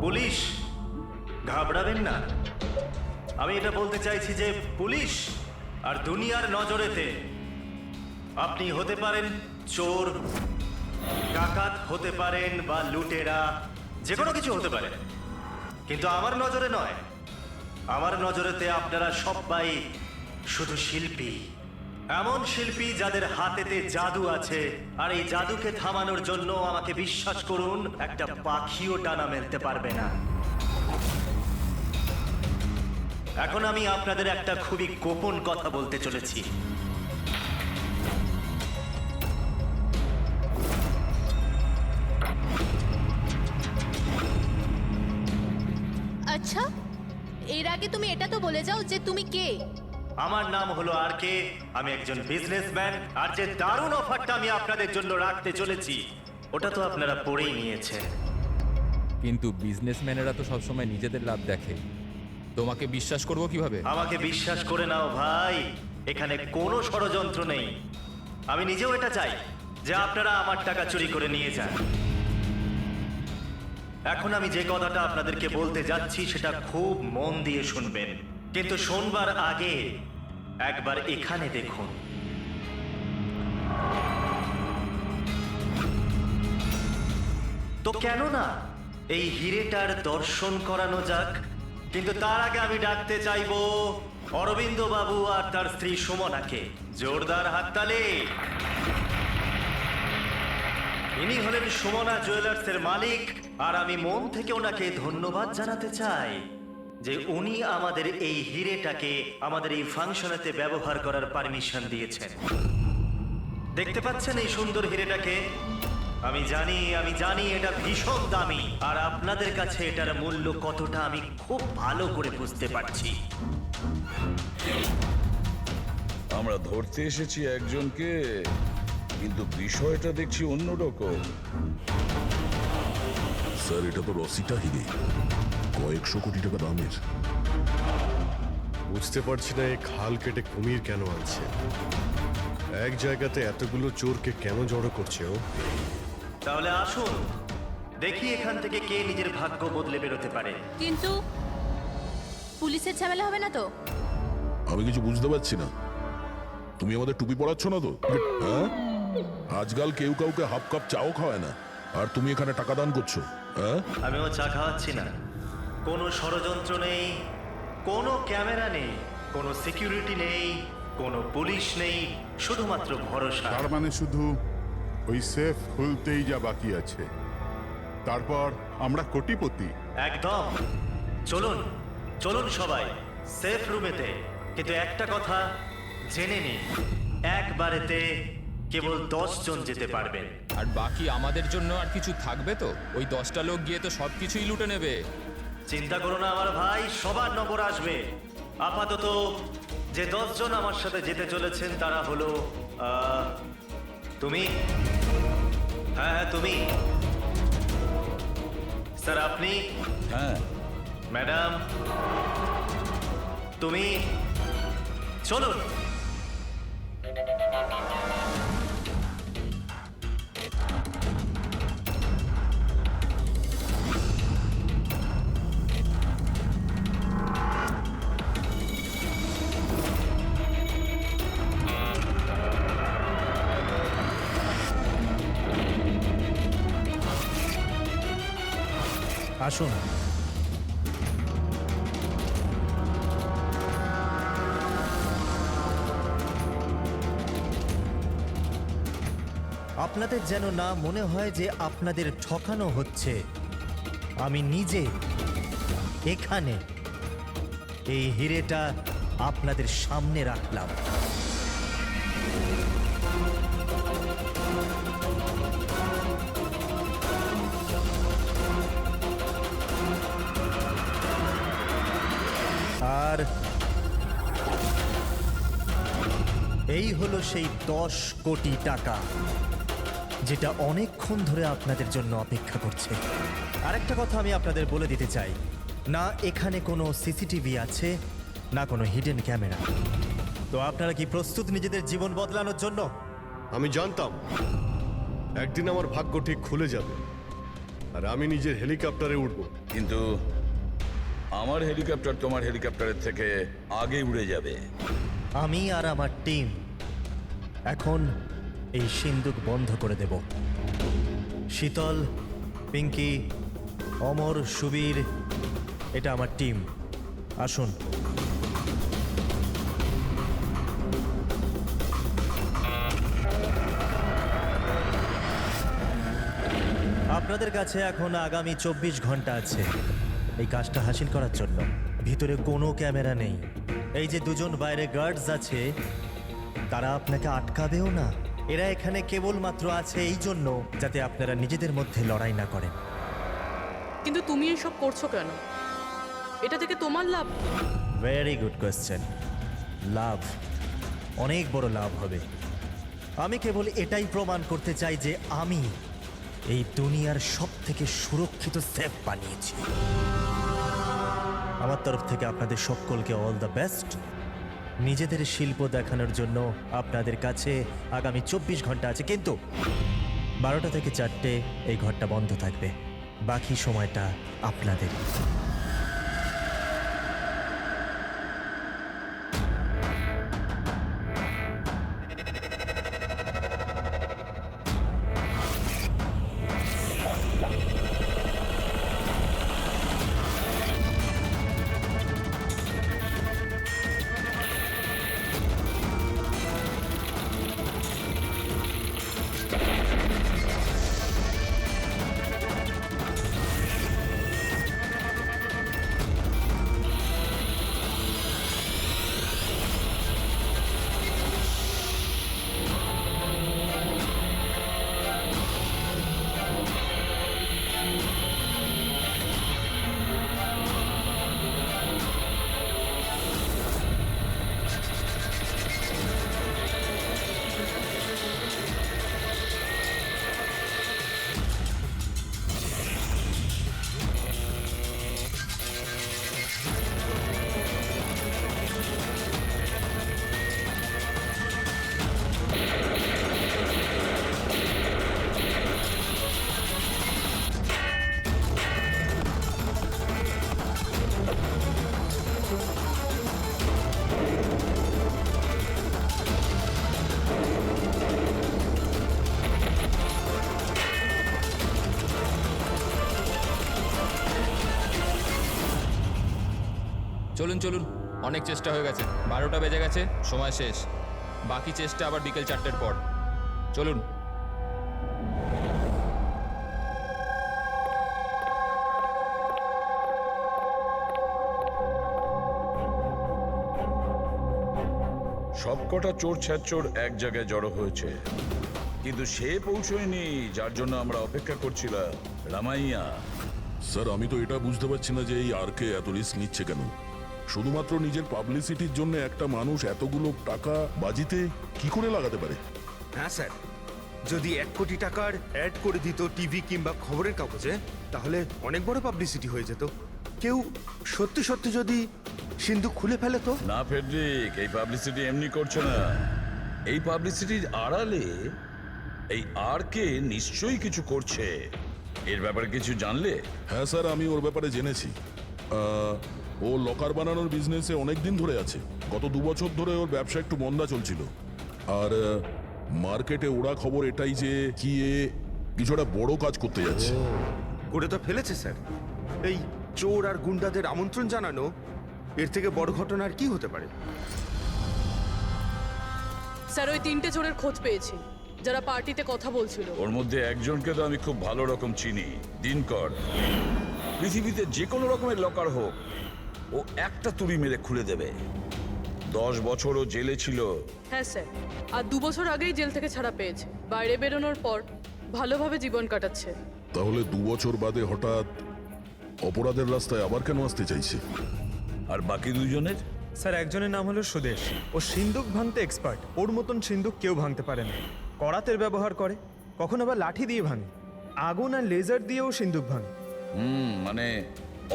Police, ঘাবড়াবেন না। আমি এটা বলতে চাইছি যে পুলিশ আর দুনিয়ার নজরেতে আপনি হতে পারেন চোর, ডাকাত হতে পারেন বা লুটেরা, যে কোনো কিছু হতে পারে, কিন্তু আমার নজরে নয়। আমার নজরেতে আপনারা সবাই শুধু শিল্পী, এমন শিল্পী যাদের হাতেতে জাদু আছে, আর এই জাদুকে থামানোর জন্য আমাকে বিশ্বাস করুন, একটা পাখিও ডানা মেলতে পারবে না। এখন আমি আপনাদের একটা খুবই গোপন কথা বলতে চলেছি। আচ্ছা, এর আগে তুমি এটা তো বলে যাও যে তুমি কে। আমার নাম হলো আর কে, আমি একজন বিজনেসম্যান, আর যে দারুণ অফারটা আমি আপনাদের জন্য রাখতে চলেছি ওটা তো আপনারা পড়েই নিয়েছেন। কিন্তু বিজনেসম্যানেরা তো সবসময় নিজেদের লাভ দেখে, তোমাকে বিশ্বাস করবো কিভাবে? আমাকে বিশ্বাস করে নাও ভাই, এখানে কোনো ষড়যন্ত্র নেই। আমি নিজেও এটা চাই যে আপনারা আমার টাকা চুরি করে নিয়ে যান। এখন আমি যে কথাটা আপনাদেরকে বলতে যাচ্ছি সেটা খুব মন দিয়ে শুনবেন, কিন্তু শোনবার আগে একবার এখানে দেখুন। তো কেন না এই হিরেটার দর্শন করানো যাক। কিন্তু তার আগে আমি ডাকতে চাইবো অরবিন্দ বাবু আর তার স্ত্রী সুমনাকে। জোরদার হাততালি। ইনি হলেন সুমনা জুয়েলার্সের মালিক, আর আমি মন থেকে ওনাকে ধন্যবাদ জানাতে চাই যে উনি আমাদের এই হিরেটাকে আমাদের এই ফাংশনেতে ব্যবহার করার পারমিশন দিয়েছেন। দেখতে পাচ্ছেন এই সুন্দর হিরেটাকে? আমি জানি এটা ভীষণ দামি, আর আপনাদের কাছে এটার মূল্য কতটা আমি খুব ভালো করে বুঝতে পারছি। আমরা ধরতে এসেছি একজনকে, কিন্তু বিষয়টা দেখছি অন্যরকম। স্যার, এটা তো রসিটা হিরে, কয়েকশো কোটি টাকা দামের। বুঝতে পারছি না এই খাল কেটে কুমির কেন আনছে, এক জায়গাতে এতগুলো চোরকে কেন জড়ো করছে ও। তাহলে আসুন দেখি এখান থেকে কে নিজের ভাগ্য বদলে বেরোতে পারে। কিন্তু পুলিশের ঝামেলা হবে না তো? আমি কিছু বুঝতে পারছি না। তুমি আমাদের টুপি পরাচ্ছ না তো? হ্যাঁ, আজকাল কেউ কাউকে হাফ কাপ চাও খাওয়ায় না, আর তুমি এখানে টাকা দান করছো। হ্যাঁ, আমিও চা খাওয়াচ্ছি না। কোনো ষড়যন্ত্র নেই, কোনো ক্যামেরা নেই, কোনো সিকিউরিটি নেই, কোনো পুলিশ নেই, শুধুমাত্র ভরসা। তার মানে শুধু ওই সেফ খুলতেই যা বাকি আছে, তারপর আমরা কোটিপতি। একদম। চলুন চলুন সবাই সেফ রুমেতে। কিন্তু একটা কথা জেনে নিন, একবারেতে কেবল 10 জন যেতে পারবেন। আর বাকি আমাদের জন্য আর কিছু থাকবে তো? ওই 10টা লোক গিয়ে তো সব কিছুই লুটে নেবে। চিন্তা করো না আমার ভাই, সবার নম্বর আসবে। আপাতত যে 10 জন আমার সাথে যেতে চলেছেন তারা হলো তুমি, হ্যাঁ তুমি, স্যার আপনি, হ্যাঁ, ম্যাডাম তুমি। চলুন। আসুন। আপনাদের যেন না মনে হয় যে আপনাদের ঠকানো হচ্ছে। আমি নিজে এখানে এই হিরেটা আপনাদের সামনে রাখলাম। আর এই হলো সেই 10 কোটি টাকা যেটা অনেকক্ষণ ধরে আপনাদের জন্য অপেক্ষা করছে। আরেকটা কথা আমি আপনাদের বলে দিতে চাই, না এখানে কোনো সিসিটিভি আছে, না কোনো হিডেন ক্যামেরা। তো আপনারা কি প্রস্তুত নিজেদের জীবন বদলানোর জন্য? আমি জানতাম একদিন আমার ভাগ্য ঠিক খুলে যাবে, আর আমি নিজের হেলিকপ্টারে উঠবো। কিন্তু আমার হেলিকপ্টার তোমার হেলিকপ্টারের থেকে আগে উড়ে যাবে। আমি আর আমার টিম এখন এই সিন্দুক বন্ধ করে দেব। শীতল, পিঙ্কি, অমর, সুবীর, এটা আমার টিম। আসুন। আপনাদের কাছে এখন আগামী 24 ঘন্টা আছে এই কাজটা হাসিল করার জন্য। ভিতরে কোনো ক্যামেরা নেই। এই যে দুজন বাইরে গার্ডস আছে, তারা আপনাকে আটকাবেও না। এরা এখানে কেবলমাত্র আছে এই জন্য যাতে আপনারা নিজেদের মধ্যে লড়াই না করেন। কিন্তু তুমি এসব করছো কেন? এটা থেকে তোমার লাভ কি? Very good question. লাভ, অনেক বড় লাভ হবে। আমি কেবল এটাই প্রমাণ করতে চাই যে আমি এই দুনিয়ার সব থেকে সুরক্ষিত সেফ বানিয়েছি। আমার তরফ থেকে আপনাদের সকলকে অল দ্য বেস্ট। নিজেদের শিল্প দেখানোর জন্য আপনাদের কাছে আগামী 24 ঘন্টা আছে, কিন্তু 12টা থেকে 4টে এই ঘরটা বন্ধ থাকবে। বাকি সময়টা আপনাদের। চলুন চলুন, অনেক চেষ্টা হয়ে গেছে। 12টা বেজে গেছে, সময় শেষ। বাকি চেষ্টা আবার বিকেল 4টের পর। চলুন। সবকটা চোর ছ্যাচোর এক জায়গায় জড়ো হয়েছে, কিন্তু সে পৌঁছয়নি যার জন্য আমরা অপেক্ষা করছিলাম। রামাইয়া, স্যার, আমি তো এটা বুঝতে পারছি না যে এই আরকে এত রিস্ক নিচ্ছে কেন। শুধুমাত্র নিজের পাবলিসিটির জন্য একটা মানুষ এতগুলো টাকা বাজিতে কি করে লাগাতে পারে? হ্যাঁ স্যার, যদি 1 কোটি টাকার অ্যাড করে দিত টিভি কিংবা খবরের কাগজে, তাহলে অনেক বড় পাবলিসিটি হয়ে যেত। কেউ সত্যি সত্যি যদি সিন্ধুক খুলে ফেলে তো? না ফেডরিক, এই পাবলিসিটি এমনি করছে না। এই পাবলিসিটির আড়ালে এই আরকে নিশ্চয়ই কিছু করছে। এর ব্যাপারে কিছু জানলে? হ্যাঁ স্যার, আমি ওর ব্যাপারে জেনেছি। ও লকার বানানোর বিজনেসে অনেক দিন ধরে আছে। গত 2 বছর ধরে ওর ব্যবসা একটু মন্দা চলছিল। আর মার্কেটে ওরা খবর এটাই যে কি এ কিছু একটা বড় কাজ করতে যাচ্ছে। করে তো ফেলেছে স্যার। এই চোর আর গুন্ডাদের আমন্ত্রণ জানানো, এর থেকে বড় ঘটনা আর কি হতে পারে? স্যার, ওই 3টে চোরের খোঁজ পেয়েছি যারা পার্টিতে কথা বলছিল। ওর মধ্যে একজনকে তো আমি খুব ভালো রকম চিনি, দিনকর। পৃথিবীতে যে কোনো রকমের লকার হোক, ও একটা তুড়ি মেরে খুলে দেবে। 10 বছর ও জেলে ছিল। হ্যাঁ স্যার, আর 2 বছর আগেই জেল থেকে ছাড়া পেয়েছে। বাইরে বেরোনোর পর ভালোভাবে জীবন কাটাচ্ছে। তাহলে 2 বছর বাদে হঠাৎ অপরাধের রাস্তায় আবার কেন আসতে চাইছে? আর বাকি দুজনের? স্যার, একজনের নাম হলো সুদেশ। ও সিন্দুক ভাঙতে এক্সপার্ট। ওর মতন সিন্দুক কেউ ভাঙতে পারে না। করাতের ব্যবহার করে, কখন আবার লাঠি দিয়ে ভাঙে, আগুন আর লেজার দিয়েও সিন্দুক ভাঙে। মানে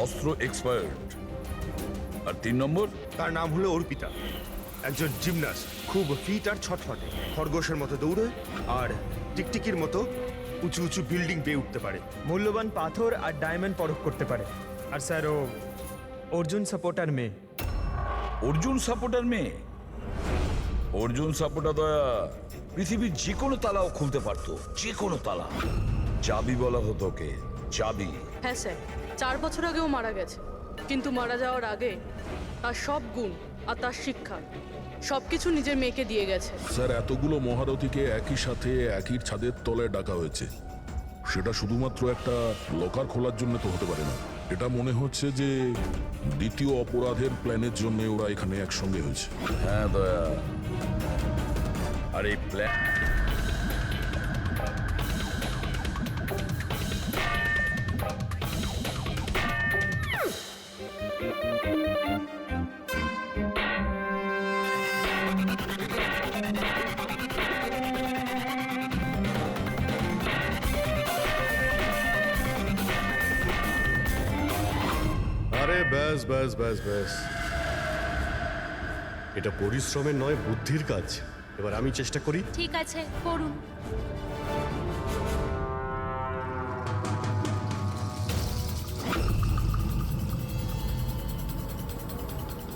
অস্ত্র এক্সপার্ট। আর 3 নম্বর? তার নাম হলো অর্পিতা, একজন জিমনাস্ট। খুব ফিট আর ছটফটে, খরগোশের মতো দৌড়ে আর টিকটিকির মতো উঁচু উঁচু বিল্ডিং পেয়ে উঠতে পারে। মূল্যবান পাথর আর ডায়মন্ড পরখ করতে পারে। আর স্যার ও অর্জুন সাপোর্টার মেয়ে। অর্জুন সাপোর্টার মেয়ে? অর্জুন সাপোর্টার দয়া পৃথিবীর যে কোনো তালাও খুলতে পারতো, যে কোনো তালা। চাবি বলা হতো ওকে, চাবি। হ্যাঁ স্যার, 4 বছর আগেও মারা গেছে, কিন্তু মারা যাওয়ার আগে তার সব গুণ আর তার শিক্ষা সবকিছু নিজের মেয়েকে দিয়ে গেছে। স্যার, এতগুলো মহারথীকে একই সাথে একই ছাদের তলায় ডাকা হয়েছে, সেটা শুধুমাত্র একটা লকার খোলার জন্য তো হতে পারে না। এটা মনে হচ্ছে যে দ্বিতীয় অপরাধের প্ল্যানের জন্য ওরা এখানে একসঙ্গে হয়েছে। হ্যাঁ দয়া, আর এই প্ল্যান আরে ব্যাস ব্যাস ব্যাস ব্যাস, এটা পরিশ্রমের নয়, বুদ্ধির কাজ। এবার আমি চেষ্টা করি। ঠিক আছে, করুন।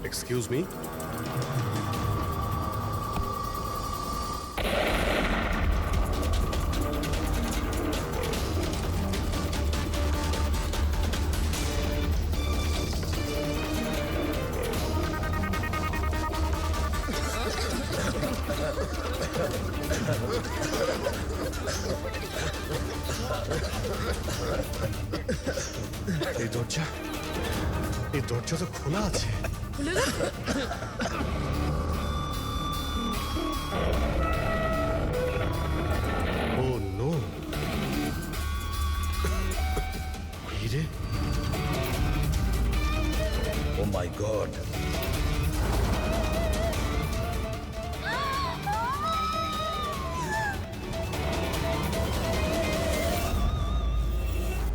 Excuse me. এই দরজা তো খোলা আছে। খুলে গেছে? ও নো, হিরে! ও মাই গড!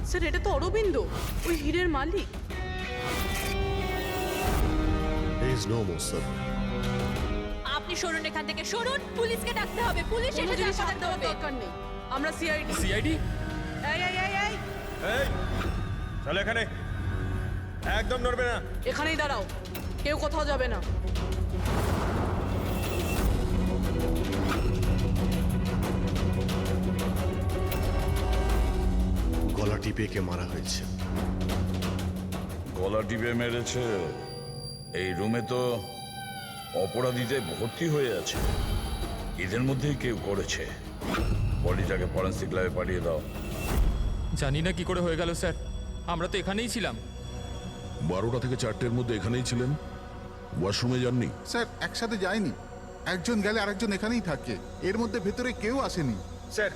স্যার, এটা তো অরবিন্দ, ওই হীরের মালিক। There is no more, sir. আপনি সরুন এখান থেকে, সরুন। পুলিশকে ডাকতে হবে, পুলিশ কোনো এসে জিনিস যা হাত দেওয়ার দরকার নেই, আমরা সিআইডি। সিআইডি? এই এই এই এই, এই চলো এখানে, একদম নড়বে না। এখানেই দাঁড়াও, কেউ কোথাও যাবে না। গলা টিপে কে মারা হয়েছে? গলা টিপে মেরেছে? এই রুমে তো অপরাধীদের ভর্তি হয়ে আছে, এদের মধ্যেই কেউ করেছে। বডিটাকে ফরেন্সিক ল্যাবে পাঠিয়ে দাও। জানি না কি করে হয়ে গেল স্যার, আমরা তো এখানেই ছিলাম। 12টা থেকে 4টের মধ্যে এখানেই ছিলেন, ওয়াশরুমে যাননি? স্যার, একসাথে যায়নি, একজন গেলে আরেকজন এখানেই থাকে, এর মধ্যে ভেতরে কেউ আসেনি। স্যার,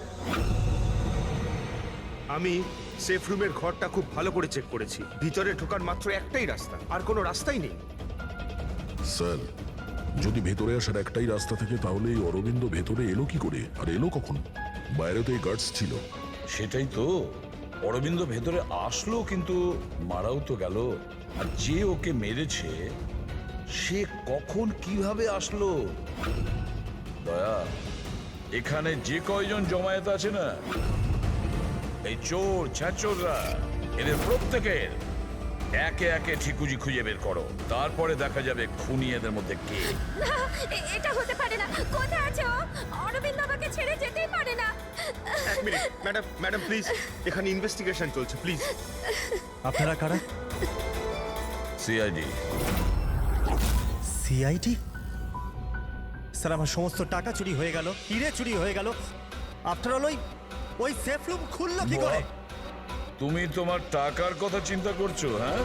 আমি সেফ রুমের ঘরটা খুব ভালো করে চেক করেছি। ভিতরে ঢোকার মাত্র একটাই রাস্তা, আর কোনো রাস্তাই নেই। স্যার, যদি ভেতরে আসার একটাই রাস্তা থাকে তাহলে এই অরবিন্দ ভেতরে এলো কি করে, আর এলো কখন? বাইরে তো এই গার্ডস ছিল। সেটাই তো, অরবিন্দ ভেতরে আসলো কিন্তু মারাও তো গেল। আর যে ওকে মেরেছে সে কখন কিভাবে আসলো? দয়া, এখানে যে কয়জন জমায়েত আছে না, এই চোর ছ্যাচোররা, এদের প্রত্যেকের একে একে ঠিকুজি খুঁজে বের করো, তারপরে দেখা যাবে খুনি এদের মধ্যে কে। এটা হতে পারে না। কোথায় আছে ও? অরবিন্দ আমাকে ছেড়ে যেতেই পারে না। এক মিনিট, ম্যাডাম ম্যাডাম প্লিজ, এখানে ইনভেস্টিগেশন চলছে, প্লিজ। আপনারা কারা? সিআইডি। সিআইডি? স্যার, আমার সমস্ত টাকা চুরি হয়ে গেল, হিরে চুরি হয়ে গেল। আফটার অল ওই সেফ রুম খুললো কি করে? তুমি তোমার টাকার কথা চিন্তা করছো? হ্যাঁ,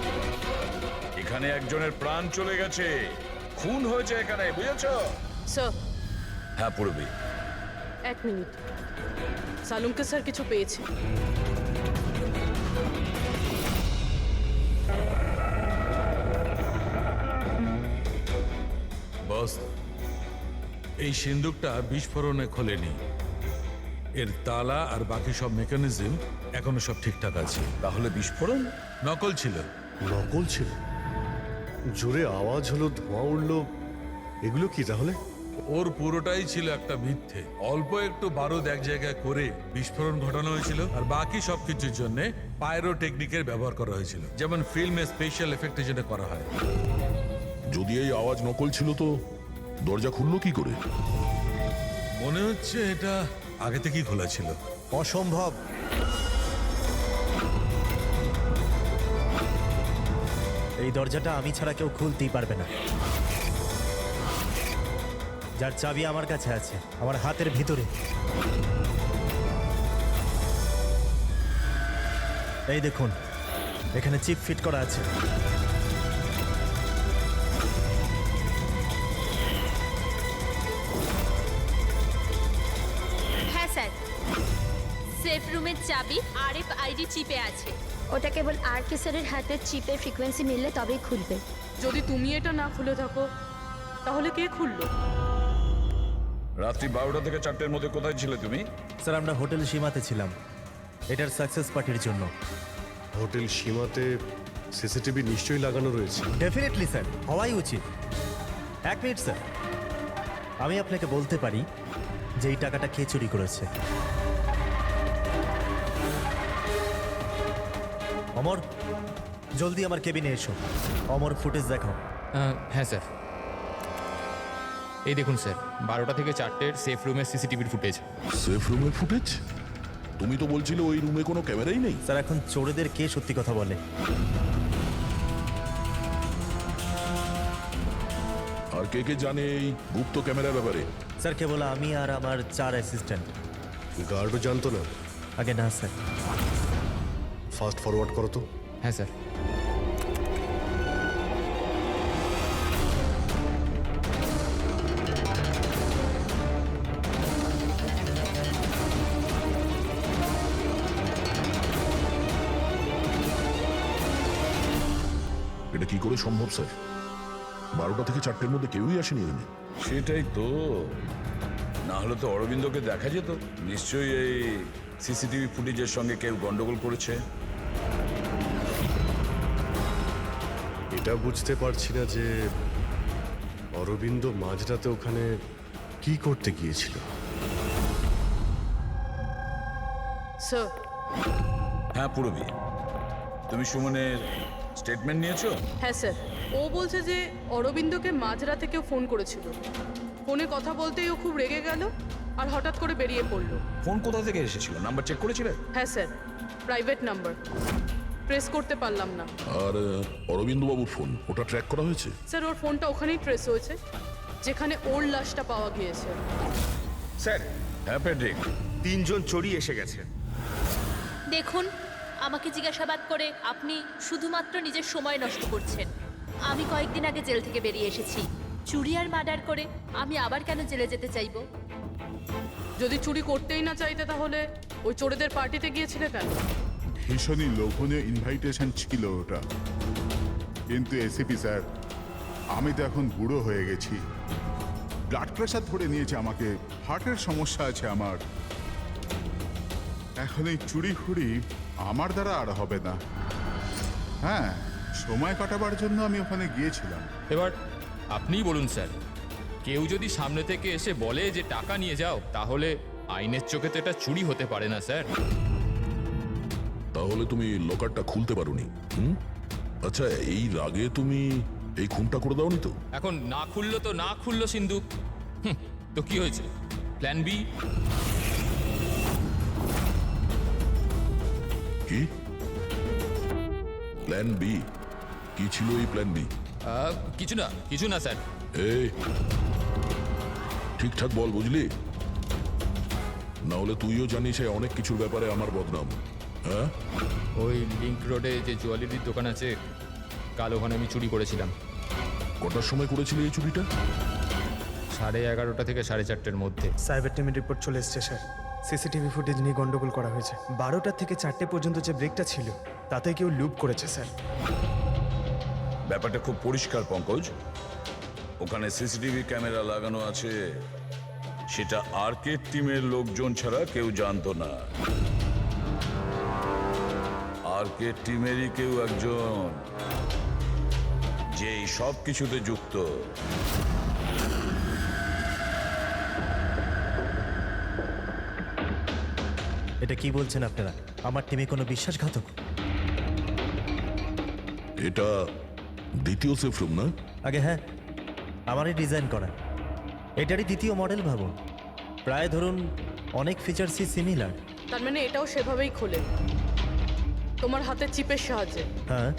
এখানে একজনের প্রাণ চলে গেছে, খুন হয়েছে এখানে, বুঝেছো? স্যার, হ্যাঁ পূর্বী। 1 মিনিট, সালুমকে স্যার কিছু পেয়েছে। বস, এই সিন্দুকটা বিস্ফোরণে খোলেনি, এর তালা আর বাকি সব মেকানিজম এখনো সব ঠিকঠাক আছে। তাহলে বিস্ফোরণ নকল ছিল। নকল ছিল? জোরে আওয়াজ হলো, ধোঁয়া উঠলো, এগুলো কি তাহলে? ওর পুরোটাই ছিল একটা মিথ্যে। অল্প একটু বারুদ এক জায়গায় করে বিস্ফোরণ ঘটানো হয়েছিল, আর বাকি সবকিছুর জন্য পাইরো টেকনিকের ব্যবহার করা হয়েছিল, যেমন ফিল্মে স্পেশাল এফেক্টের জন্য করা হয়। যদি এই আওয়াজ নকল ছিল তো দরজা খুললো কি করে? মনে হচ্ছে এটা আগে থেকেই খোলা ছিল। অসম্ভব। এই দরজাটা আমি ছাড়া কেউ খুলতেই পারবে না। যার চাবি আমার কাছে আছে, আমার হাতের ভিতরে। এই দেখুন, এখানে চিপ ফিট করা আছে। হ্যাঁ স্যার, সেফ রুমের চাবি RFID চিপে আছে। ওটা কেবল RK স্যারের হাতের চিপের ফ্রিকোয়েন্সি মিললে তবেই খুলবে। যদি তুমি এটা না খুলে থাকো তাহলে কে খুললো? রাত্রি 12টা থেকে 4টের মধ্যে কোথায় ছিলে তুমি? স্যার, আমরা হোটেল সীমাতে ছিলাম এটার সাকসেস পার্টির জন্য। হোটেল সীমাতে সিসিটিভি নিশ্চয়ই লাগানো রয়েছে। ডেফিনেটলি স্যার, হওয়াই উচিত। 1 মিনিট স্যার, আমি আপনাকে বলতে পারি যে এই টাকাটা কে চুরি করেছে। অমর, জলদি আমার কেবিনে এসো। অমর, ফুটেজ দেখাও। হ্যাঁ স্যার, এই দেখুন স্যার, 12টা থেকে 4টের সেফ রুমের সিসিটিভির ফুটেজ। সেফ রুমের ফুটেজ? তুমি তো বলছিলে ওই রুমে কোনো ক্যামেরাই নেই। স্যার, এখন চোরেদের কে সত্যি কথা বলে? আর কে কে জানে এই গুপ্ত ক্যামেরার ব্যাপারে? স্যার, কেবল আমি আর আমার 4 অ্যাসিস্ট্যান্ট। গার্ডও জানতো না? আগে না স্যার। ফাস্ট ফরওয়ার্ড করো তো। হ্যাঁ স্যার। এটা কি করে সম্ভব স্যার? 12টা থেকে 4টের মধ্যে কেউই আসেনি এখানে। সেটাই তো, না হলে তো অরবিন্দকে দেখা যেত। নিশ্চয়ই এই সিসিটিভি ফুটেজের সঙ্গে কেউ গন্ডগোল করেছে। এটা বুঝতে পারছি না যে অরবিন্দ মাঝরাতে ওখানে কি করতে গিয়েছিল। স্যার, হ্যাঁ পুরবি, তুমি সুমনের স্টেটমেন্ট নিয়েছো? হ্যাঁ স্যার, ও বলছে যে অরবিন্দকে মাঝরাতে কেউ ফোন করেছিল। ফোনে কথা বলতেই ও খুব রেগে গেল আর হঠাৎ করে বেরিয়ে পড়লো। ফোন কোথা থেকে এসেছিল? নাম্বার চেক করেছিলে? হ্যাঁ স্যার, প্রাইভেট নাম্বার, প্রেস করতে পারলাম না। আর অরবিন্দ বাবুর ফোন, ওটা ট্র্যাক করা হয়েছে? স্যার, ওর ফোনটা ওখানেই ট্রেস হয়েছে যেখানে ওর লাশটা পাওয়া গিয়েছে। স্যার, হ্যাঁ প্যাট্রিক, 3 জন চোরই এসে গেছে। দেখুন, আমাকে জিজ্ঞাসাবাদ করে আপনি শুধুমাত্র নিজের সময় নষ্ট করছেন। আমি কয়েকদিন আগে জেল থেকে বেরিয়ে এসেছি। চুরি আর মার্ডার করে আমি আবার কেন জেলে যেতে চাইবো? যদি চুরি করতেই না চাইতে তাহলে ওই চোরেদের পার্টিতে গিয়েছিলে কেন? ভীষণই লোভনীয় ইনভাইটেশন ছিল ওটা। কিন্তু এসিপি স্যার, আমি তো এখন বুড়ো হয়ে গেছি। ব্লাড প্রেশার ধরে নিয়েছে আমাকে, হার্টের সমস্যা আছে আমার। এখন এই চুরি ফুরি আমার দ্বারা আর হবে না। হ্যাঁ, সময় কাটাবার জন্য আমি ওখানে গিয়েছিলাম। এবার আপনিই বলুন স্যার, কেউ যদি সামনে থেকে এসে বলে যে টাকা নিয়ে যাও, তাহলে আইনের চোখে তো এটা চুরি হতে পারে না স্যার। তাহলে তুমি লকারটা খুলতে পারোনি? আচ্ছা, এই রাগে তুমি এই খুনটা করে দাওনি তো? এখন না খুললো তো না খুললো সিন্ধু, তো কি হয়েছে? Plan B? কি প্ল্যান বি? কি ছিল এই প্ল্যান বি? কিছু না স্যার। এই ঠিকঠাক বল, বুঝলি? না হলে তুইও জানিস অনেক কিছুর ব্যাপারে আমার বদনাম। হ্যাঁ, ওই লিংক রোডে যে জুয়েলারির দোকান আছে, কাল ওখানে আমি চুরি করেছিলাম। কটার সময় করেছিলি এই চুরিটা? 11:30 থেকে 4:30-এর মধ্যে। সাইবার টিমের রিপোর্ট চলে এসছে স্যার। সিসিটিভি ফুটেজ নিয়ে গন্ডগোল করা হয়েছে। 12টা থেকে 4টে পর্যন্ত যে ব্রেকটা ছিল তাতে কেউ লুপ করেছে স্যার। ব্যাপারটা খুব পরিষ্কার পঙ্কজ। ওখানে সিসিটিভি ক্যামেরা লাগানো আছে, সেটা আর্কেড টিমের লোকজন ছাড়া কেউ জানতো না। আর্কেড টিমেরই কেউ একজন যে সব কিছুতে যুক্ত। এটা কি বলছেন আপনারা? আমার টিমে কোনো বিশ্বাসঘাতক? এটা দ্বিতীয় সেফ রুম না? আগে হ্যাঁ, আমারই ডিজাইন করা। এটারই দ্বিতীয় মডেল ভাবুন। প্রায় ধরুন অনেক ফিচার্সই সিমিলার। তার মানে এটাও সেভাবেই খোলে, তোমার হাতে চিপের সাহায্যে। হ্যাঁ,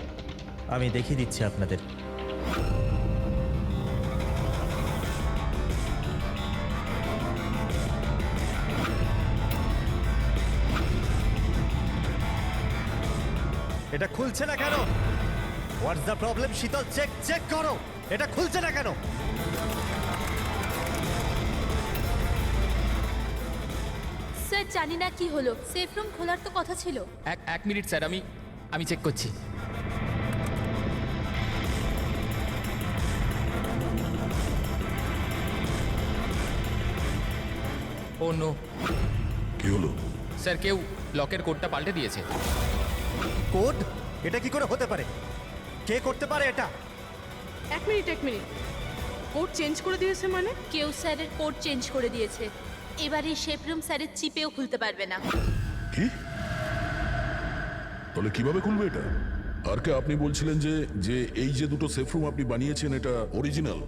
আমি দেখিয়ে দিচ্ছি আপনাদের। এটা খুলছে না কেন? What's the problem? শীতল, চেক করো, এটা খুলছে না কেন? স্যার জানি না কি হলো, সেফ রুম খোলার তো কথা ছিল। এক মিনিট স্যার, আমি চেক করছি। ও নো কি হলো? স্যার, কেউ লকের কোডটা পাল্টে দিয়েছে। কোড? এটা কি করে হতে পারে? কে করতে পারে এটা? এক মিনিট, কোড চেঞ্জ করে দিয়েছে মানে? কেউ স্যারের কোড চেঞ্জ করে দিয়েছে। এবার এই শেফ রুম স্যারের চিপেও খুলতে পারবে না। কি? তাহলে কিভাবে খুলবে এটা? আর কে আপনি বলছিলেন যে এই যে দুটো সেফ রুম আপনি বানিয়েছেন এটা অরিজিনাল,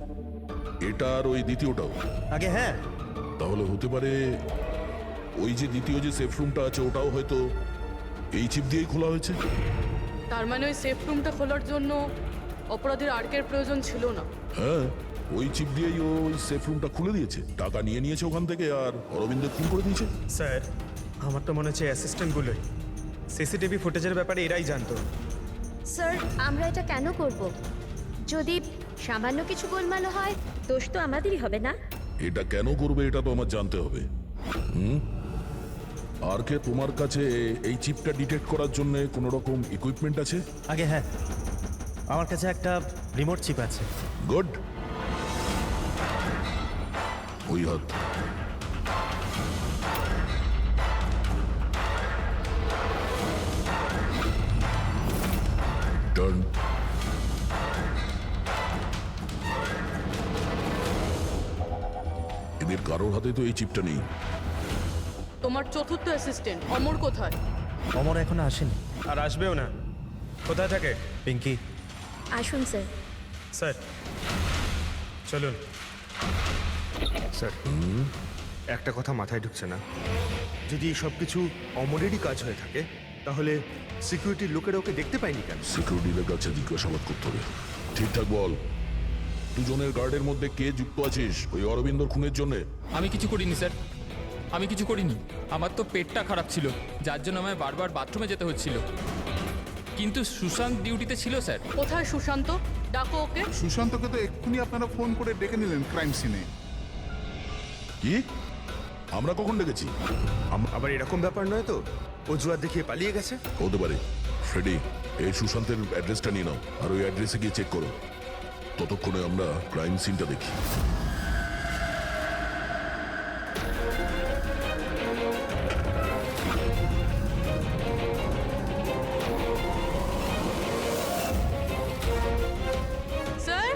এটা আর ওই দ্বিতীয়টাও? আগে হ্যাঁ। তাহলে হতে পারে ওই যে দ্বিতীয় যে সেফ রুমটা আছে ওটাও হয়তো এই চিপ দিয়েই খোলা হয়েছে। তার মানে ওই সেফ রুমটা খোলার জন্য অপরাধীর আর্কের প্রয়োজন ছিল না। হ্যাঁ, ওই চিপ দিয়েই ওই সেফ রুমটা খুলে দিয়েছে, টাকা নিয়ে নিয়েছে ওখান থেকে আর অরবিন্দ খুন করে দিয়েছে। স্যার, আমার তো মনে হচ্ছে অ্যাসিস্ট্যান্টগুলোই সিসিটিভি ফুটেজের ব্যাপারে এরাই জানতো। স্যার, আমরা এটা কেন করব? যদি সামান্য কিছু গোলমাল হয়, দোষ তো আমাদেরই হবে না? এটা কেন করবে এটা তো আমার জানতে হবে। আর কে তোমার কাছে এই চিপটা ডিটেক্ট করার জন্য কোনো রকম ইকুইপমেন্ট আছে? আগে হ্যাঁ, আমার কাছে একটা রিমোট চিপ আছে। গুড। ওই হাত। টার্ন। এদের কারোর হাতে তো এই চিপটা নেই। তোমার চতুর্থ অ্যাসিস্ট্যান্ট অমর কোথায়? অমর এখনো আসেনি। আর আসবেও না। কোথায় থাকে? পিঙ্কি। আসুন স্যার। স্যার চলুন। স্যার, একটা কথা মাথায় ঢুকছে না। যদি সব কিছু অমরেরই কাজ হয়ে থাকে, তাহলে সিকিউরিটির লোকেরা ওকে দেখতে পায়নি কেন? সিকিউরিটিদের কাছে জিজ্ঞাসাবাদ করতে হবে। ঠিকঠাক বল, দুজনের গার্ডের মধ্যে কে যুক্ত আছিস ওই অরবিন্দর খুনের জন্য? আমি কিছু করিনি স্যার, আমি কিছু করিনি। আমার তো পেটটা খারাপ ছিল, যার জন্য আমায় বারবার বাথরুমে যেতে হচ্ছিল। কিন্তু সুশান্ত ডিউটিতে ছিল স্যার। কোথায় সুশান্ত? ডাকো ওকে। সুশান্তকে তো এক্ষুনি আপনারা ফোন করে ডেকে নিলেন ক্রাইম সিনে। কি? আমরা কখন ডেকেছি? আবার এরকম ব্যাপার নয় তো অজুহাত দেখিয়ে পালিয়ে গেছে? হতে পারে। ফ্রেডি, এই সুশান্তের অ্যাড্রেসটা নিয়ে নাও আর ওই অ্যাড্রেসে গিয়ে চেক করো। ততক্ষণে আমরা ক্রাইম সিনটা দেখি। স্যার,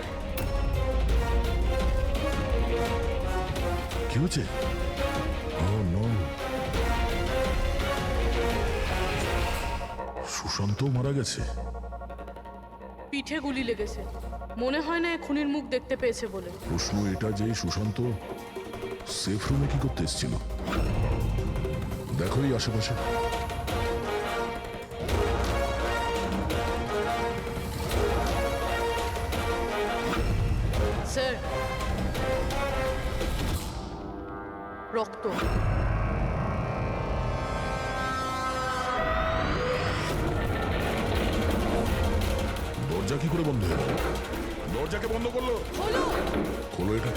কি হচ্ছে? Oh, no. সুশান্ত মারা গেছে। পিঠে গুলি লেগেছে। মনে হয় না এ খুনির মুখ দেখতে পেয়েছে বলে। প্রশ্ন এটা যে সুশান্ত সেফ রুমে কি করতে এসেছিল? দেখো এই আশেপাশে। স্যার, রক্ত। দরজা কি করে বন্ধ হয়ে গেল? দরজাকে বন্ধ করলো। খোলো এটা।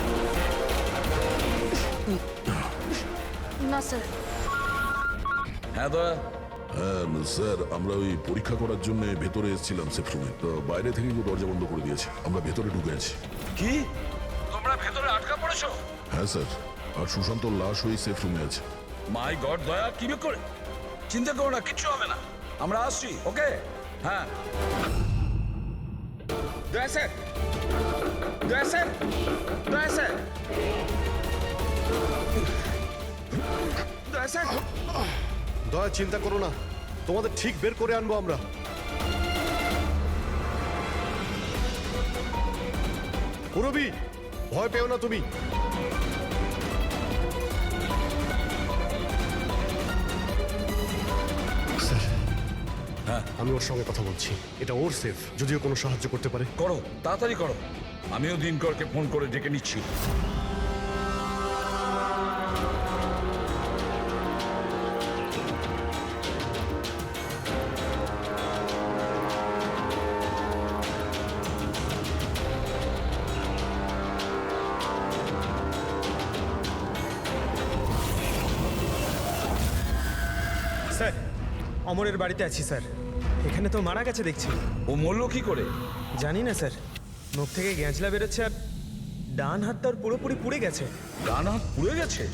না স্যার। হ্যাঁ দয়া। হ্যাঁ স্যার, আমরা ওই পরীক্ষা করার জন্য ভেতরে এসেছিলাম সেফ রুমে, তো বাইরে থেকে কেউ দরজা বন্ধ করে দিয়েছে। আমরা ভেতরে ঢুকে আছি। কি? তোমরা ভেতরে আটকা পড়েছো? হ্যাঁ স্যার, আর সুশান্তর লাশ ওই সেফ রুমে আছে। মাই গড দয়া, কি করে? চিন্তা করো না, কিচ্ছু হবে না, আমরা আসছি। ওকে? হ্যাঁ। দয়া স্যার, দয়া স্যার, দয়া স্যার, দয়া স্যার, দয়া চিন্তা করো না, তোমাদের ঠিক বের করে আনবো আমরা। পুরবি, ভয় পেও না তুমি। স্যার, হ্যাঁ আমি ওর সঙ্গে কথা বলছি। এটা ওর সেফ, যদিও কোনো সাহায্য করতে পারে। করো, তাড়াতাড়ি করো। আমিও দিনকরকে ফোন করে ডেকে নিচ্ছি। স্যার, অমরের বাড়িতে আছি স্যার। এখানে তো মারা গেছে দেখছি। ও মরল কি করে? জানি না স্যার, মুখ থেকে গ্যাঁজলা বেরোচ্ছে আর ডান হাতটা ওর পুরোপুরি পুড়ে গেছে। ডান হাত পুড়ে গেছে?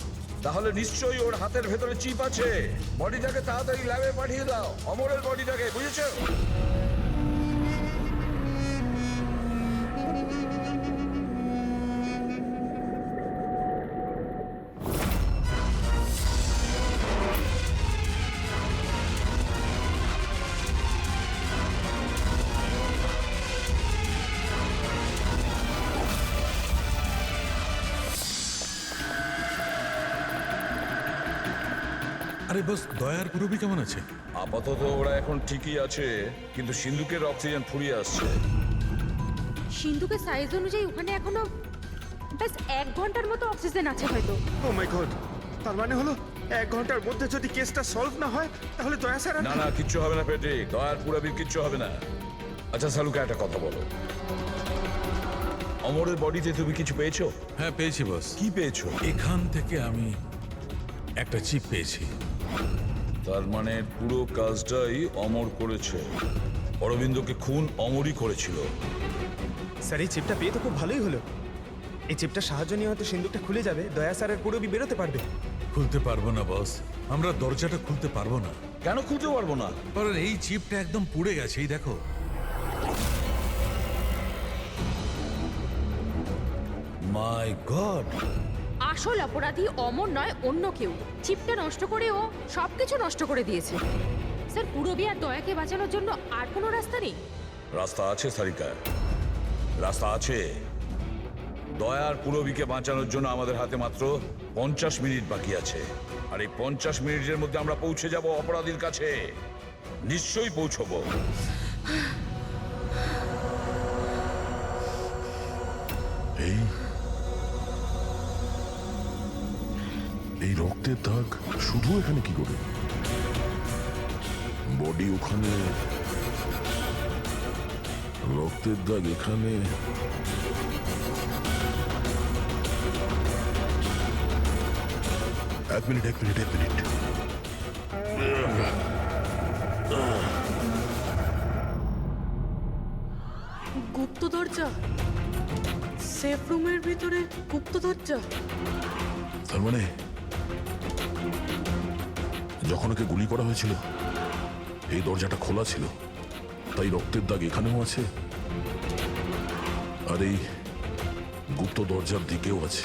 তাহলে নিশ্চয়ই ওর হাতের ভেতরে চিপ আছে। বডিটাকে তাড়াতাড়ি ল্যাবে পাঠিয়ে দাও, অমরের বডিটাকে, বুঝেছো? আরে বস, দয়ার পুরবি কেমন আছে? আপাতত ওরা এখন ঠিকই আছে, কিন্তু সিন্ধুকের অক্সিজেন ফুরিয়ে আসছে। সিন্ধুকের সাইজ অনুযায়ী ওখানে এখনো ব্যাস 1 ঘন্টার মতো অক্সিজেন আছে হয়তো। ও মাই গড, তার মানে হলো 1 ঘন্টার মধ্যে যদি কেসটা সলভ না হয় তাহলে দয়া স্যার না না, কিচ্ছু হবে না পেটে, দয়ার পুরবির কিচ্ছু হবে না। আচ্ছা সালুকা, একটা কথা বলো, অমরের বডিতে তুমি কিছু পেয়েছো? হ্যাঁ পেয়েছি বস। কি পেয়েছো? এখান থেকে আমি একটা চিপ পেয়েছি। তার মানে পুরো কাজটাই অমর করেছে। অরবিন্দকে খুন অমরই করেছিল। স্যার, এই চিপটা পেয়ে তো খুব ভালোই হলো। এই চিপটার সাহায্য নিয়ে হয়তো সিন্ধুকটা খুলে যাবে, দয়া স্যারের পুরবি বেরোতে পারবে। খুলতে পারবো না বস, আমরা দরজাটা খুলতে পারবো না। কেন খুলতে পারবো না? কারণ এই চিপটা একদম পুড়ে গেছে, এই দেখো। মাই গড! আসল অপরাধী অমর নয়, অন্য কেউ। চিপটা নষ্ট করে ও সবকিছু নষ্ট করে দিয়েছে। স্যার, পুরবি আর দয়াকে বাঁচানোর জন্য আর কোনো রাস্তা নেই? রাস্তা আছে সারিকা, রাস্তা আছে। দয়ার পুরবিকে বাঁচানোর জন্য আমাদের হাতে মাত্র 50 মিনিট বাকি আছে। আর এই 50 মিনিটের মধ্যে আমরা পৌঁছে যাব অপরাধীর কাছে। নিশ্চয়ই পৌঁছবো। এই রক্তের দাগ শুধু এখানে কি করে? বডি ওখানে, রক্তের দাগ এখানে। এক মিনিট। গুপ্ত দরজা? সেফ রুমের ভিতরে গুপ্ত দরজা? তার মানে যখন ওকে গুলি করা হয়েছিল এই দরজাটা খোলা ছিল, তাই রক্তের দাগ এখানেও আছে আর এই গুপ্ত দরজার দিকেও আছে।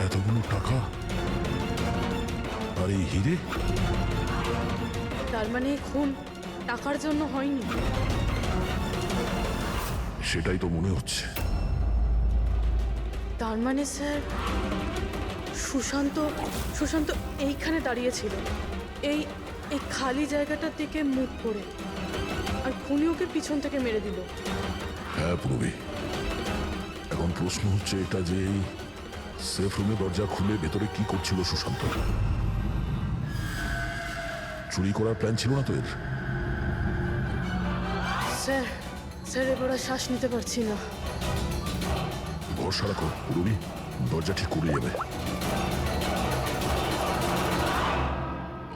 এতগুলো টাকা আর এই হিরে, তার মানে খুন টাকার জন্য হয়নি? সেটাই তো মনে হচ্ছে। তার মানে স্যার, সুশান্ত এইখানে দাঁড়িয়েছিল, এই এই খালি জায়গাটার দিকে মুখ করে, আর খুনি ওকে পিছন থেকে মেরে দিল। হ্যাঁ পুরবি, এখন প্রশ্ন হচ্ছে এটা যে এই সেফ রুমে দরজা খুলে ভেতরে কি করছিল সুশান্ত? চুরি করার প্ল্যান ছিল না তো এর? স্যার এবার আর শ্বাস নিতে পারছি না। ভরসা রাখো পুরবি, দরজা ঠিক করে যাবে।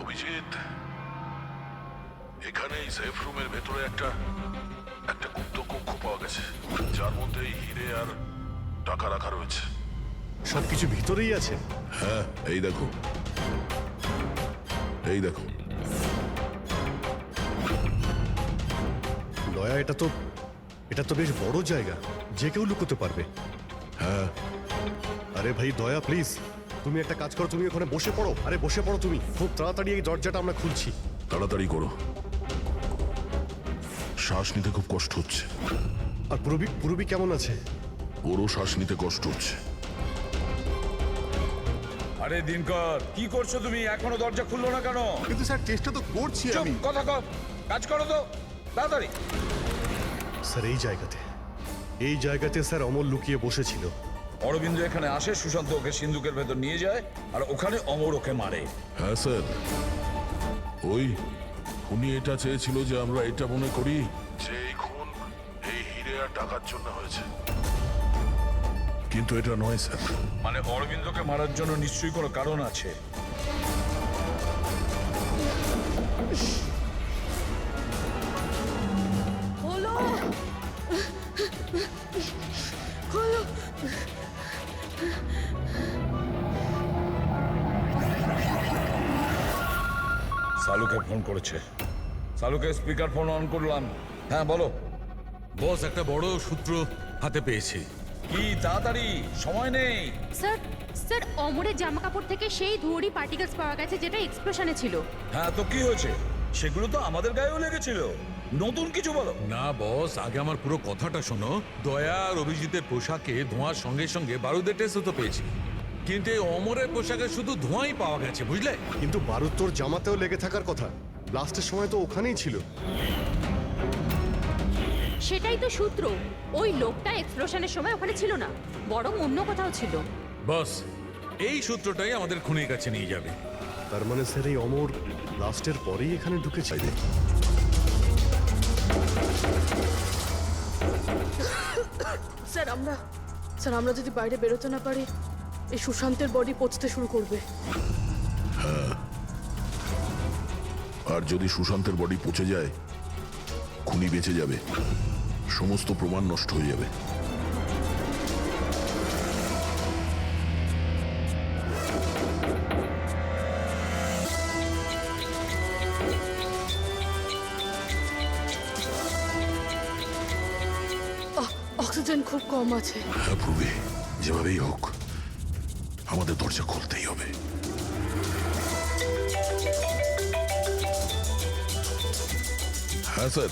অভিজিৎ, এখানে এই সেফ রুমের ভেতরে একটা গুপ্ত কক্ষ পাওয়া গেছে, যার মধ্যে এই হিরে আর টাকা রাখা রয়েছে। সবকিছু ভিতরেই আছে? হ্যাঁ, এই দেখো। দয়া, এটা তো বেশ বড় জায়গা, যে কেউ লুকোতে পারবে। হ্যাঁ, আরে ভাই দয়া প্লিজ, তুমি একটা কাজ করো, তুমি ওখানে বসে পড়ো। আরে বসে পড়ো তুমি, খুব তাড়াতাড়ি এই দরজাটা আমরা খুলছি। তাড়াতাড়ি করো, শ্বাস নিতে খুব কষ্ট হচ্ছে। আর পুরবি কেমন আছে? ওরও শ্বাস নিতে কষ্ট হচ্ছে। আরে দিনকর, কি করছো তুমি? এখনো দরজা খুললো না কেন? কিন্তু স্যার চেষ্টা তো করছি চুপ, আমি। কথা কর, কাজ করো তো তাড়াতাড়ি। স্যার এই জায়গাতে স্যার অমর লুকিয়ে বসেছিল। অরবিন্দ এখানে আসে, সুশান্ত ওকে সিন্ধুকের ভেতর নিয়ে যায়, আর ওখানে অমর ওকে মারে। হ্যাঁ স্যার, ওই উনি এটা চেয়েছিল যে আমরা এটা মনে করি যে এই খুন এই হিরে আর টাকার জন্য হয়েছে, কিন্তু এটা নয় স্যার। মানে অরবিন্দকে মারার জন্য নিশ্চয়ই কোনো কারণ আছে। হলো হলো সালুকে ফোন করেছে। সালুকে স্পিকার ফোন অন করলাম। হ্যাঁ বলো বস, একটা বড় সূত্র হাতে পেয়েছি। কি, তাড়াতাড়ি, সময় নেই। স্যার স্যার অমরের জামা কাপড় থেকে সেই ধুয়োরই পার্টিকেলস পাওয়া গেছে যেটা এক্সপ্লোশনে ছিল। হ্যাঁ তো কি হয়েছে? সেগুলো তো আমাদের গায়েও লেগেছিল। নতুন কিছু বলো। না বস, আগে আমার পুরো কথাটা শোনো। দয়া আর অভিজিতের পোশাকে ধোঁয়ার সঙ্গে সঙ্গে বারুদের টেস্টও তো পেয়েছি, কিন্তু এই অমরের পোশাকে শুধু ধোঁয়াই পাওয়া গেছে, বুঝলে? কিন্তু বারুদ তোর জামাতেও লেগে থাকার কথা, ব্লাস্টের সময় তো ওখানেই ছিল। সেটাই তো সূত্র, ওই লোকটা এক্সপ্লোশনের সময় ওখানে ছিল না, বরং অন্য কোথাও ছিল। বস, এই সূত্রটাই আমাদের খুনির কাছে নিয়ে যাবে। তার মানে স্যার এই অমর ব্লাস্টের পরেই এখানে ঢুকেছে। স্যার আমরা যদি বাইরে বেরোতে না পারি, এই সুশান্তের বডি পচতে শুরু করবে। আর যদি সুশান্তের বডি পচে যায়, খুনি বেঁচে যাবে, সমস্ত প্রমাণ নষ্ট হয়ে যাবে। অক্সিজেন খুব কম আছে। হ্যাঁ প্রবি, যেভাবেই হোক আমাদের দরজা খুলতেই হবে। হ্যাঁ স্যার।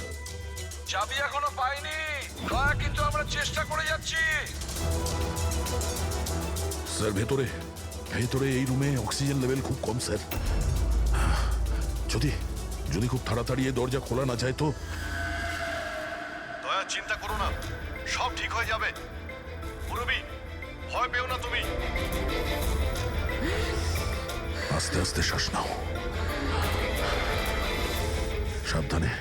চাবি এখনো পাইনি, দয়া, কিন্তু আমরা চেষ্টা করে যাচ্ছি। স্যার ভেতরে ভেতরে এই রুমে অক্সিজেন লেভেল খুব কম স্যার। যদি যদি খুব তাড়াতাড়ি এই দরজা খোলা না যায় তো। দয়া, চিন্তা করো না, সব ঠিক হয়ে যাবে। পুরবি, ভয় পেও না তুমি। আস্তে আস্তে শ্বাস নাও, সাবধানে।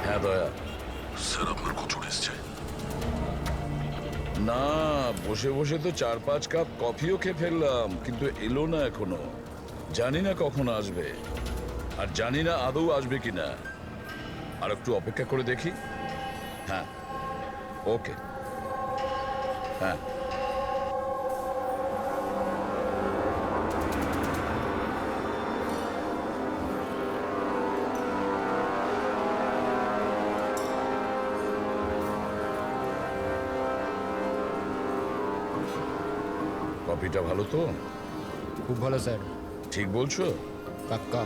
হ্যাঁ দয়া। স্যার আপনার কচুর এসছে। না, বসে বসে তো 4-5 কাপ কফিও খেয়ে ফেললাম, কিন্তু এলো না এখনো। জানি না কখন আসবে, আর জানি না আদৌ আসবে কিনা। আর একটু অপেক্ষা করে দেখি। হ্যাঁ, ওকে, হ্যাঁ। কফিটা ভালো তো? খুব ভালো স্যার, ঠিক বলছো? কাক্কা।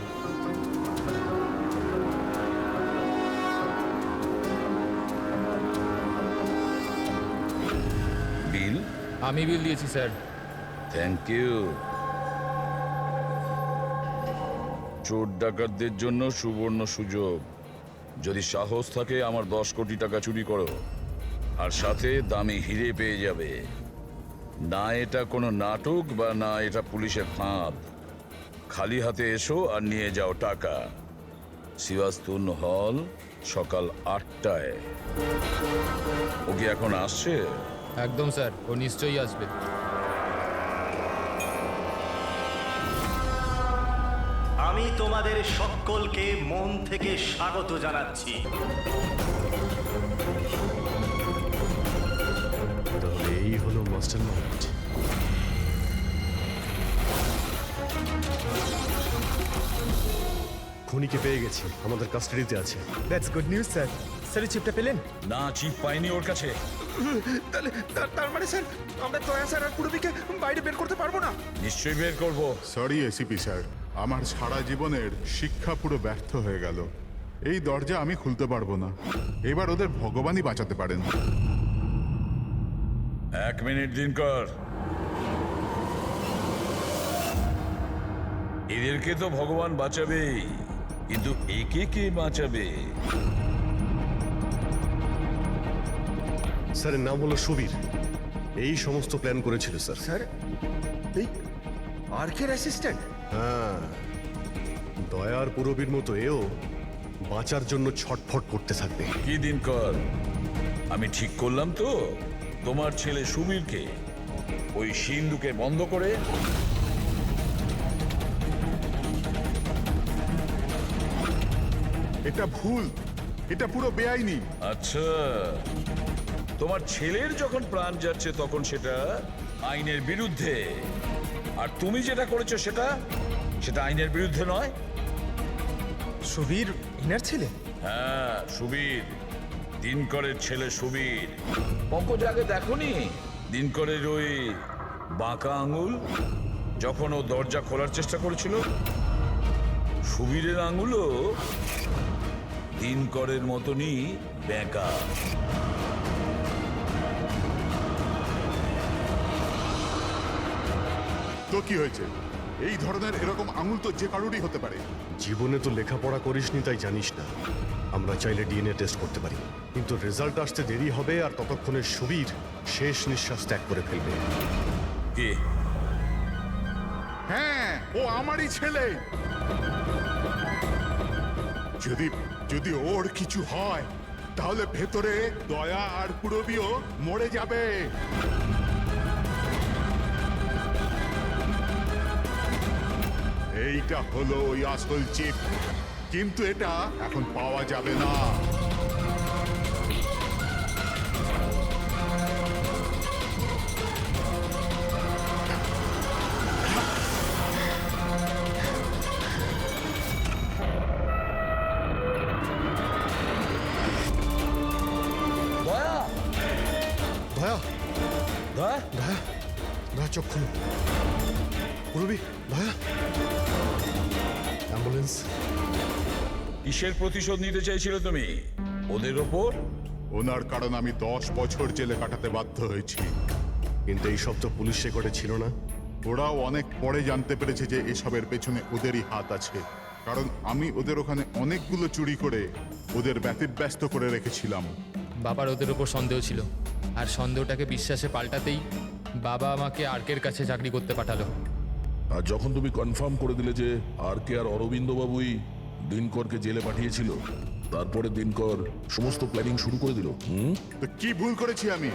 বিল? আমি বিল দিয়েছি স্যার। Thank you. চোর ডাকাতদের জন্য সুবর্ণ সুযোগ। যদি সাহস থাকে আমার 10 কোটি টাকা চুরি করো, আর সাথে দামি হিরে পেয়ে যাবে। না এটা কোনো নাটক বা না এটা পুলিশের ফাঁদ। খালি হাতে এসো আর নিয়ে যাও টাকা। সিবাস্তুন হল সকাল 8টায়। ও কি এখন আসছে? একদম স্যার, ও নিশ্চয়ই আসবে। আমি তোমাদের সকলকে মন থেকে স্বাগত জানাচ্ছি। তাহলে এই হলো মাস্টারমাইন্ড। খুনিকে পেয়ে গেছি, আমাদের কাস্টাডিতে আছে। That's good news sir. Sir চিপটা পেলেন? না, চিপ পাইনি ওর কাছে। তার মানে স্যার আমরা দয়া স্যার আর পুরবিকে বাইরে বের করতে পারবো না? নিশ্চয়ই বের করবো। সরি এসিপি স্যার, আমার সারা জীবনের শিক্ষা পুরো ব্যর্থ হয়ে গেল। এই দরজা আমি খুলতে পারবো না। এবার ওদের ভগবানই বাঁচাতে পারেন। 1 মিনিট দিনকর। এদেরকে তো ভগবান বাঁচাবেই, কিন্তু একে কে বাঁচাবে? স্যারের নাম হলো সুবীর। এই সমস্ত প্ল্যান করেছিল স্যার। স্যার এই আর্কের অ্যাসিস্ট্যান্ট? হ্যাঁ, দয়ার পুরবীর মতো এও বাঁচার জন্য ছটফট করতে থাকবে। কি দিনকর, আমি ঠিক করলাম তো? তোমার ছেলে সুবীরকে ওই সিন্ধুকে বন্ধ করে এটা ভুল, এটা পুরো বেআইনি। আচ্ছা, তোমার ছেলের যখন প্রাণ যাচ্ছে তখন সেটা আইনের বিরুদ্ধে, আর তুমি যেটা করেছো সেটা আইনের বিরুদ্ধে নয়। সুবীর ইনার ছেলে? হ্যাঁ, সুবীর, দিনকরের ছেলে সুবীর। পঙ্কজ আগে দেখোনি দিনকরের ওই বাঁকা আঙুল যখন ও দরজা খোলার চেষ্টা করেছিল? সুবীরের আঙুলও দিনকরের মতনই বেঁকা। তো কি হয়েছে? এই ধরনের এরকম আঙুল তো যে কারোরই হতে পারে। জীবনে তো লেখাপড়া করিসনি, তাই জানিস না। আমরা চাইলে ডিএনএ টেস্ট করতে পারি, কিন্তু রেজাল্ট আসতে দেরি হবে, আর ততক্ষণে সুবীর শেষ নিঃশ্বাস ত্যাগ করে ফেলবে। কি? হ্যাঁ, ও আমারই ছেলে। যদি ওর কিছু হয় তাহলে ভেতরে দয়া আর পুরবিও মরে যাবে। এইটা হলো ওই আসল চিপ, কিন্তু এটা এখন পাওয়া যাবে না। দয়া, দয়া, দয়া, দয়া, দয়া, চোখ খুলো। পুরবী, দয়া, অ্যাম্বুলেন্স। কিসের প্রতিশোধ নিতে চাইছিলে তুমি ওদের ওপর? ওনার কারণ আমি 10 বছর জেলে কাটাতে বাধ্য হয়েছি। কিন্তু এই সব তো পুলিশ রেকর্ডে ছিল না। ওরাও অনেক পরে জানতে পেরেছে যে এসবের পেছনে ওদেরই হাত আছে, কারণ আমি ওদের ওখানে অনেকগুলো চুরি করে ওদের ব্যতিব্যস্ত করে রেখেছিলাম। বাবার ওদের ওপর সন্দেহ ছিল, আর সন্দেহটাকে বিশ্বাসে পাল্টাতেই বাবা আমাকে আর্কের কাছে চাকরি করতে পাঠালো। আর যখন তুমি কনফার্ম করে দিলে যে আর কে আর অরবিন্দ বাবুই দিনকরকে জেলে পাঠিয়েছিল, তারপরে দিনকর সমস্ত প্ল্যানিং শুরু করে দিল। তো কি ভুল করেছি আমি?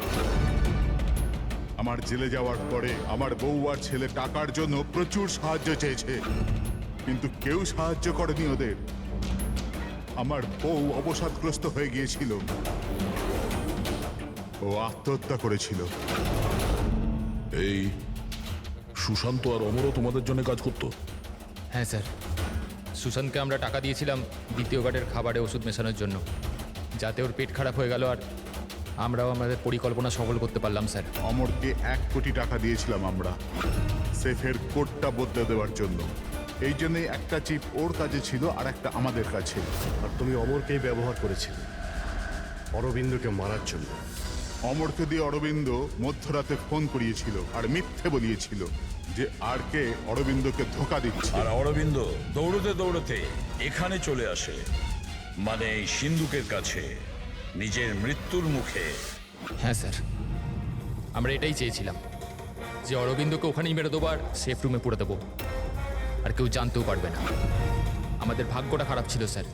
আমার জেলে যাওয়ার পরে আমার বউ আর ছেলে টাকার জন্য প্রচুর সাহায্য চেয়েছে, কিন্তু কেউ সাহায্য করেনি ওদের। আমার বউ অবসাদগ্রস্ত হয়ে গিয়েছিল, ও আত্মহত্যা করেছিল। এই সুশান্ত আর অমরও তোমাদের জন্য কাজ করতো? হ্যাঁ স্যার, সুশান্তকে আমরা টাকা দিয়েছিলাম দ্বিতীয় গার্ডের খাবারে ওষুধ মেশানোর জন্য, যাতে ওর পেট খারাপ হয়ে গেল আর আমরাও আমাদের পরিকল্পনা সফল করতে পারলাম স্যার। অমরকে 1 কোটি টাকা দিয়েছিলাম আমরা সেফের কোডটা বদলে দেওয়ার জন্য। এই জন্যই একটা চিপ ওর কাছে ছিল আর একটা আমাদের কাছে। আর তুমি অমরকেই ব্যবহার করেছিলে অরবিন্দকে মারার জন্য। অমরকে দিয়ে অরবিন্দ মধ্যরাতে ফোন করিয়েছিল আর মিথ্যে বলিয়েছিল যে আর কে অরবিন্দকে ধোকা দিচ্ছে। আর অরবিন্দ দৌড়তে দৌড়তে এখানে চলে আসে, মানে এই সিন্ধুকের কাছে, নিজের মৃত্যুর মুখে। হ্যাঁ স্যার, আমরা এটাই চেয়েছিলাম যে অরবিন্দকে ওখানেই মেরে দেবো আর সেফ রুমে পুরে দেবো, আর কেউ জানতেও পারবে না। আমাদের ভাগ্যটা খারাপ ছিল স্যার।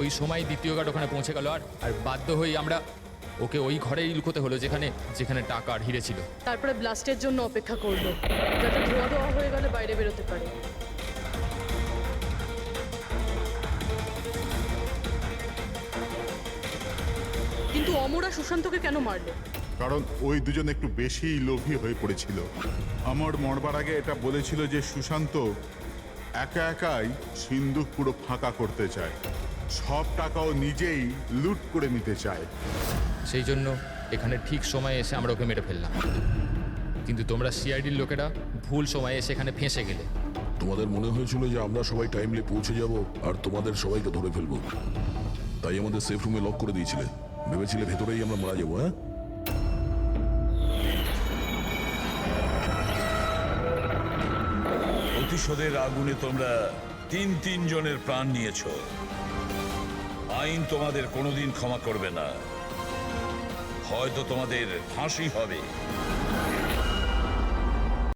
ওই সময় দ্বিতীয় গার্ড ওখানে পৌঁছে গেল আর বাধ্য হয়ে আমরা ওকে ওই ঘরেই লুকোতে হলো যেখানে টাকা আর হিরে ছিল। তারপরে ব্লাস্টের জন্য অপেক্ষা করলো, যাতে ধোয়া ধোয়া হয়ে গেলে বাইরে বেরোতে পারে। কিন্তু অমর আর সুশান্তকে কেন মারলো? কারণ ওই দুজন একটু বেশি লোভী হয়ে পড়েছিল। অমর মরবার আগে এটা বলেছিল যে সুশান্ত একা একাই সিন্ধুক পুরো ফাঁকা করতে চায়, সব টাকাও নিজেই লুট করে নিতে চায়। সেই জন্য এখানে ঠিক সময়ে এসে আমরা ওকে মেরে ফেললাম। কিন্তু তোমরা সিআইডির লোকেরা ভুল সময়ে এসে এখানে ফেঁসে গেলে। তোমাদের মনে হয়েছিল যে আমরা সবাই টাইমলি পৌঁছে যাব আর তোমাদের সবাইকে ধরে ফেলবো, তাই আমাদের সেফ রুমে লক করে দিয়েছিলে। ভেবেছিলে ভেতরেই আমরা মারা যাবো। হ্যাঁ, প্রতিশোধের আগুনে তোমরা তিন জনের প্রাণ নিয়েছো। আইন তোমাদের কোনোদিন ক্ষমা করবে না, হয়তো তোমাদের ফাঁসি হবে।